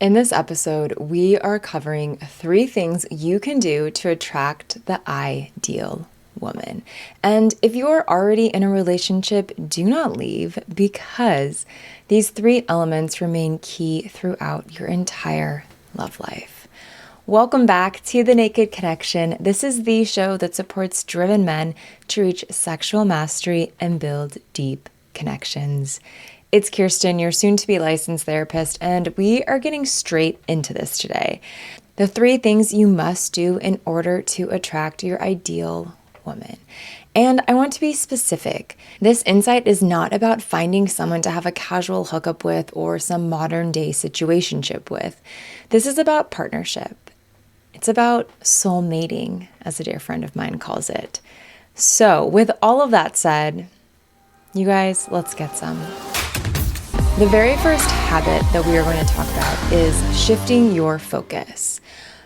In this episode, we are covering 3 things you can do to attract the ideal woman. And if you're already in a relationship, do not leave because these 3 elements remain key throughout your entire love life. Welcome back to The Naked Connection. This is the show that supports driven men to reach sexual mastery and build deep connections. It's Kirsten, your soon-to-be licensed therapist, and we are getting straight into this today. The 3 things you must do in order to attract your ideal woman. And I want to be specific. This insight is not about finding someone to have a casual hookup with or some modern-day situationship with. This is about partnership. It's about soul mating, as a dear friend of mine calls it. So, with all of that said, you guys, let's get some. The very first habit that we are going to talk about is shifting your focus.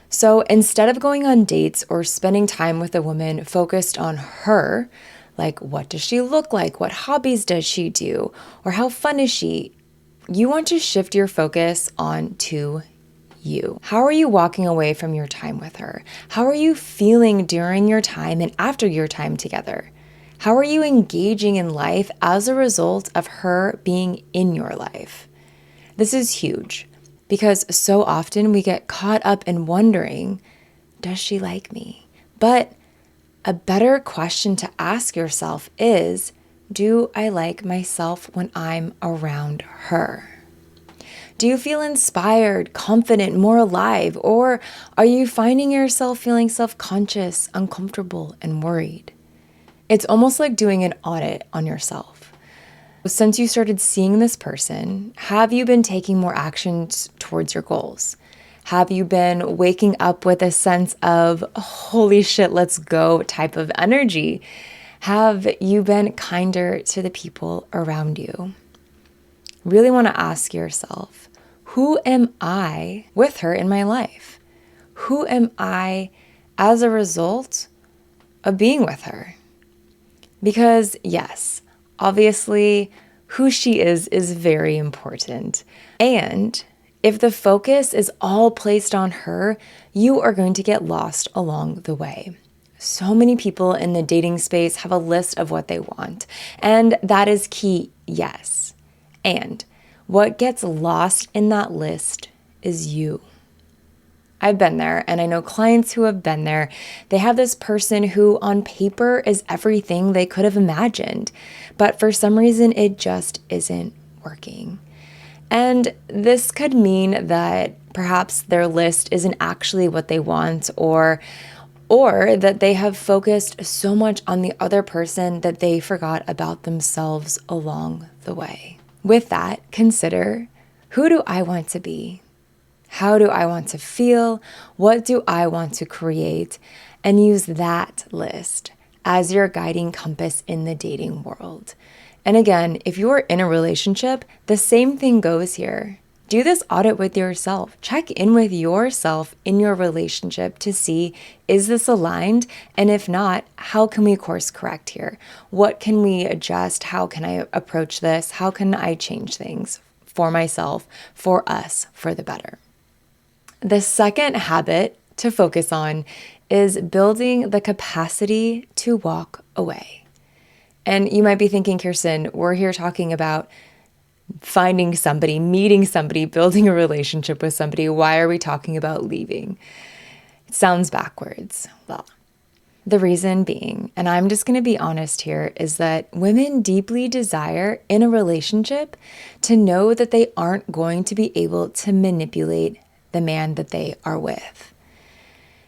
So instead of going on dates or spending time with a woman focused on her, like what does she look like, what hobbies does she do, or how fun is she, you want to shift your focus on to you. How are you walking away from your time with her? How are you feeling during your time and after your time together? How are you engaging in life as a result of her being in your life? This is huge because so often we get caught up in wondering, does she like me? But a better question to ask yourself is, do I like myself when I'm around her? Do you feel inspired, confident, more alive, or are you finding yourself feeling self-conscious, uncomfortable, and worried? It's almost like doing an audit on yourself. Since you started seeing this person, have you been taking more actions towards your goals? Have you been waking up with a sense of, holy shit, let's go type of energy? Have you been kinder to the people around you? Really want to ask yourself, who am I with her in my life? Who am I as a result of being with her? Because yes, obviously, who she is very important. And if the focus is all placed on her, you are going to get lost along the way. So many people in the dating space have a list of what they want, and that is key, yes. And what gets lost in that list is you. I've been there, and I know clients who have been there. They have this person who on paper is everything they could have imagined, but for some reason it just isn't working. And this could mean that perhaps their list isn't actually what they want, or that they have focused so much on the other person that they forgot about themselves along the way. With that, consider, who do I want to be? How do I want to feel? What do I want to create? And use that list as your guiding compass in the dating world. And again, if you're in a relationship, the same thing goes here. Do this audit with yourself. Check in with yourself in your relationship to see, is this aligned? And if not, how can we course correct here? What can we adjust? How can I approach this? How can I change things for myself, for us, for the better? The second habit to focus on is building the capacity to walk away. And you might be thinking, Kirsten, we're here talking about finding somebody, meeting somebody, building a relationship with somebody. Why are we talking about leaving? It sounds backwards. Well, the reason being, and I'm just going to be honest here, is that women deeply desire in a relationship to know that they aren't going to be able to manipulate the man that they are with.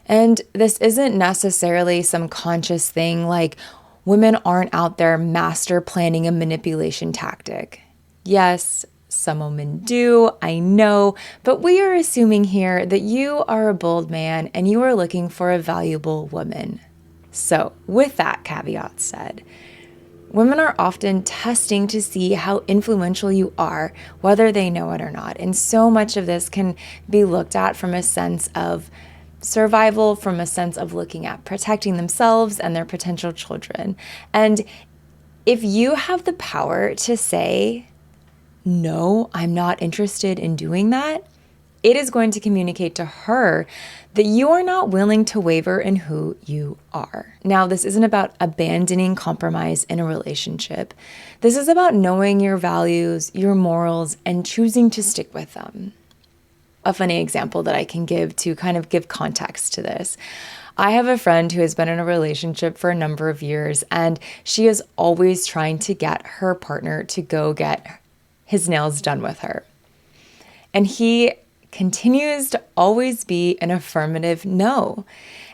And this isn't necessarily some conscious thing, like women aren't out there master planning a manipulation tactic. Yes, some women do, I know, but we are assuming here that you are a bold man and you are looking for a valuable woman. So with that caveat said, women are often testing to see how influential you are, whether they know it or not. And so much of this can be looked at from a sense of survival, from a sense of looking at protecting themselves and their potential children. And if you have the power to say, no, I'm not interested in doing that, it is going to communicate to her that you are not willing to waver in who you are. Now, this isn't about abandoning compromise in a relationship. This is about knowing your values, your morals, and choosing to stick with them. A funny example that I can give to kind of give context to this. I have a friend who has been in a relationship for a number of years, and she is always trying to get her partner to go get his nails done with her. And he continues to always be an affirmative no.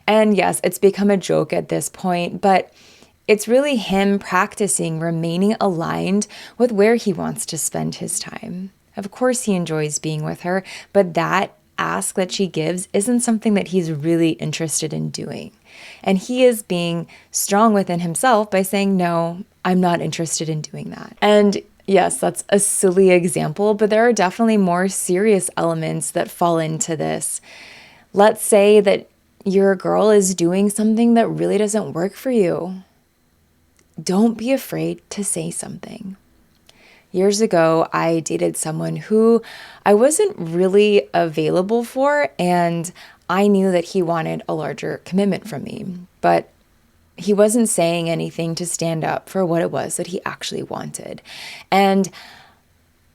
And yes, it's become a joke at this point, but it's really him practicing remaining aligned with where he wants to spend his time. Of course, he enjoys being with her, but that ask that she gives isn't something that he's really interested in doing. And he is being strong within himself by saying, no, I'm not interested in doing that. And yes, that's a silly example, but there are definitely more serious elements that fall into this. Let's say that your girl is doing something that really doesn't work for you. Don't be afraid to say something. Years ago, I dated someone who I wasn't really available for, and I knew that he wanted a larger commitment from me, but he wasn't saying anything to stand up for what it was that he actually wanted. And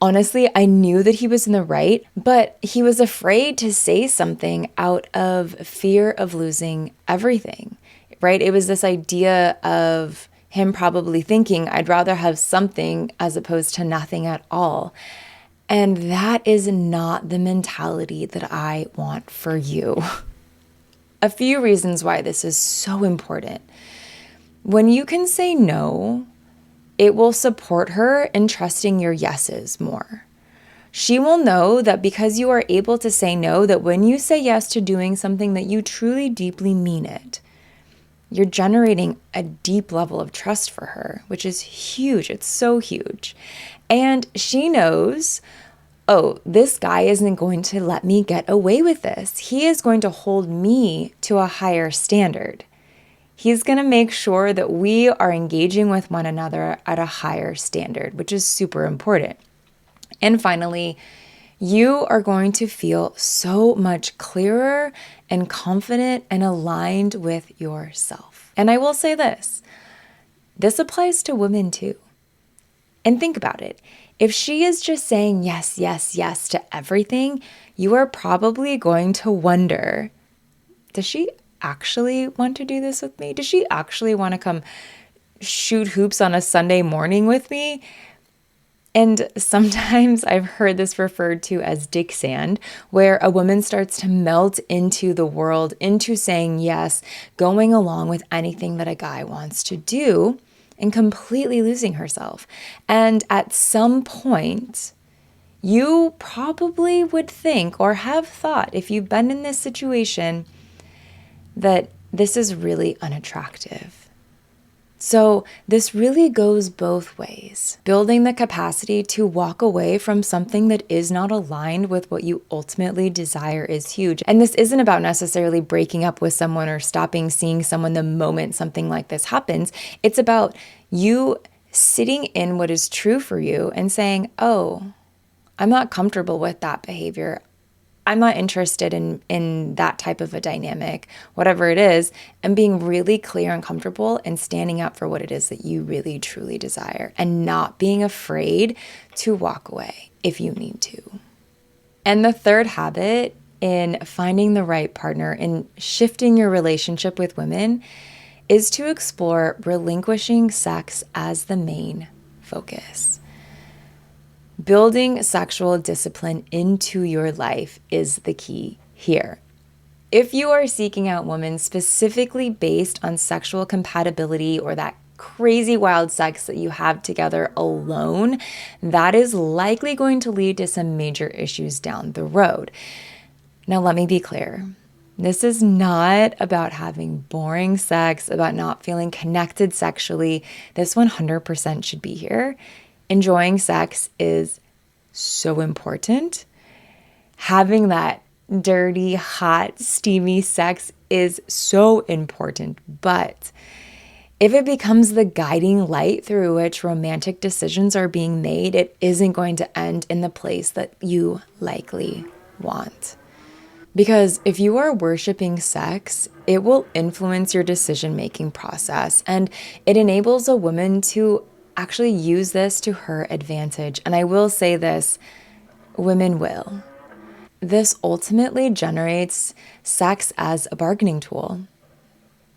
honestly, I knew that he was in the right, but he was afraid to say something out of fear of losing everything, right? It was this idea of him probably thinking, I'd rather have something as opposed to nothing at all. And that is not the mentality that I want for you. A few reasons why this is so important. When you can say no, it will support her in trusting your yeses more. She will know that because you are able to say no, that when you say yes to doing something that you truly deeply mean it, you're generating a deep level of trust for her, which is huge. It's so huge. And she knows, oh, this guy isn't going to let me get away with this. He is going to hold me to a higher standard. He's going to make sure that we are engaging with one another at a higher standard, which is super important. And finally, you are going to feel so much clearer and confident and aligned with yourself. And I will say this applies to women too. And think about it. If she is just saying yes, yes, yes to everything, you are probably going to wonder, does she actually want to do this with me? Does she actually want to come shoot hoops on a Sunday morning with me? And sometimes I've heard this referred to as dick sand, where a woman starts to melt into the world, into saying yes, going along with anything that a guy wants to do, and completely losing herself. And at some point, you probably would think or have thought, if you've been in this situation, that this is really unattractive. So this really goes both ways. Building the capacity to walk away from something that is not aligned with what you ultimately desire is huge. And this isn't about necessarily breaking up with someone or stopping seeing someone the moment something like this happens. It's about you sitting in what is true for you and saying, oh, I'm not comfortable with that behavior. I'm not interested in that type of a dynamic, whatever it is, and being really clear and comfortable and standing up for what it is that you really, truly desire and not being afraid to walk away if you need to. And the third habit in finding the right partner and shifting your relationship with women is to explore relinquishing sex as the main focus. Building sexual discipline into your life is the key here. If you are seeking out women specifically based on sexual compatibility or that crazy wild sex that you have together alone, that is likely going to lead to some major issues down the road. Now, let me be clear. This is not about having boring sex, about not feeling connected sexually. This 100% should be here. Enjoying sex is so important. Having that dirty, hot, steamy sex is so important. But if it becomes the guiding light through which romantic decisions are being made, it isn't going to end in the place that you likely want. Because if you are worshiping sex, it will influence your decision-making process, and it enables a woman to actually use this to her advantage. And I will say this, women will. This ultimately generates sex as a bargaining tool,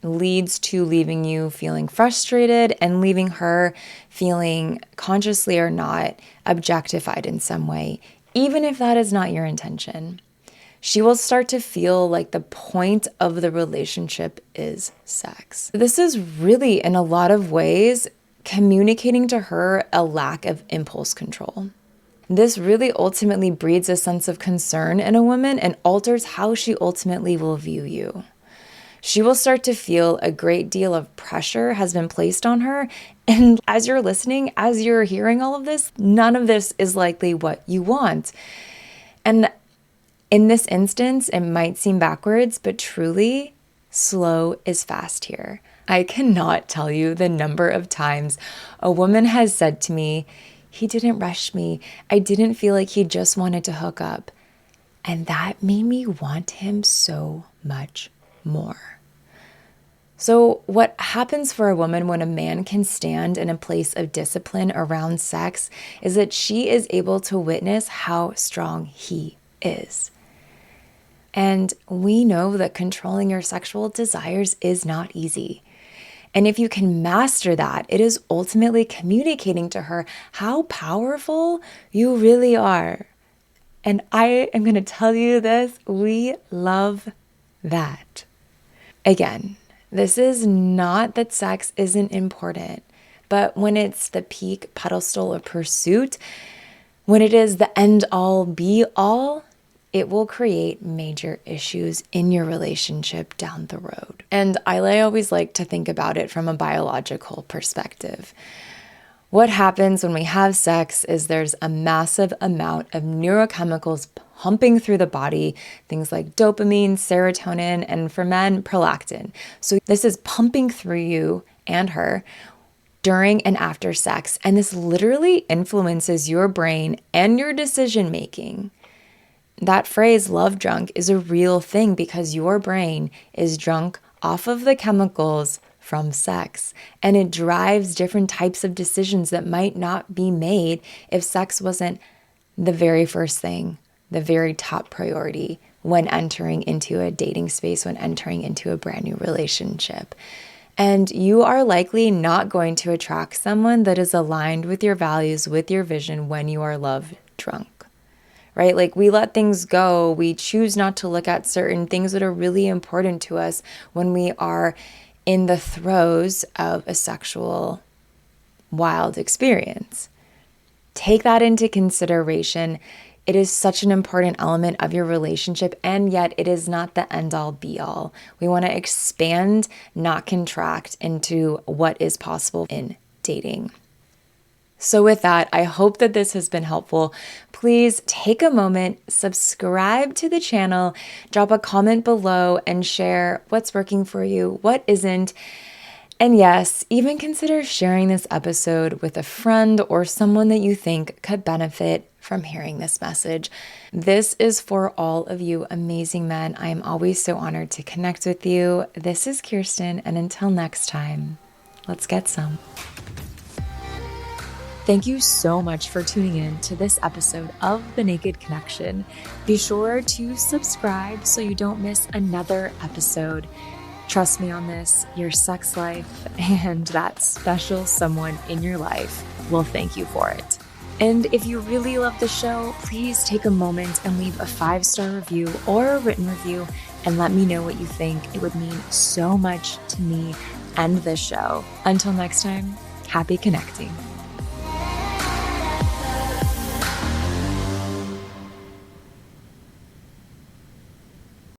leads to leaving you feeling frustrated and leaving her feeling consciously or not objectified in some way, even if that is not your intention. She will start to feel like the point of the relationship is sex. This is really, in a lot of ways, communicating to her a lack of impulse control. This really ultimately breeds a sense of concern in a woman and alters how she ultimately will view you. She will start to feel a great deal of pressure has been placed on her. And as you're listening, as you're hearing all of this, none of this is likely what you want. And in this instance, it might seem backwards, but truly, slow is fast here. I cannot tell you the number of times a woman has said to me, "He didn't rush me. I didn't feel like he just wanted to hook up." And that made me want him so much more. So what happens for a woman when a man can stand in a place of discipline around sex is that she is able to witness how strong he is. And we know that controlling your sexual desires is not easy. And if you can master that, it is ultimately communicating to her how powerful you really are. And I am going to tell you this, we love that. Again, this is not that sex isn't important, but when it's the peak pedestal of pursuit, when it is the end all be all, it will create major issues in your relationship down the road. And I always like to think about it from a biological perspective. What happens when we have sex is there's a massive amount of neurochemicals pumping through the body, things like dopamine, serotonin, and for men, prolactin. So this is pumping through you and her during and after sex, and this literally influences your brain and your decision making. That phrase, love drunk, is a real thing because your brain is drunk off of the chemicals from sex, and it drives different types of decisions that might not be made if sex wasn't the very first thing, the very top priority when entering into a dating space, when entering into a brand new relationship. And you are likely not going to attract someone that is aligned with your values, with your vision when you are love drunk. Right? Like we let things go. We choose not to look at certain things that are really important to us when we are in the throes of a sexual wild experience. Take that into consideration. It is such an important element of your relationship, and yet it is not the end all be all. We want to expand, not contract into what is possible in dating. So with that, I hope that this has been helpful. Please take a moment, subscribe to the channel, drop a comment below, and share what's working for you, what isn't. And yes, even consider sharing this episode with a friend or someone that you think could benefit from hearing this message. This is for all of you amazing men. I am always so honored to connect with you. This is Kirsten, and until next time, let's get some. Thank you so much for tuning in to this episode of The Naked Connection. Be sure to subscribe so you don't miss another episode. Trust me on this, your sex life and that special someone in your life will thank you for it. And if you really love the show, please take a moment and leave a 5-star review or a written review and let me know what you think. It would mean so much to me and this show. Until next time, happy connecting.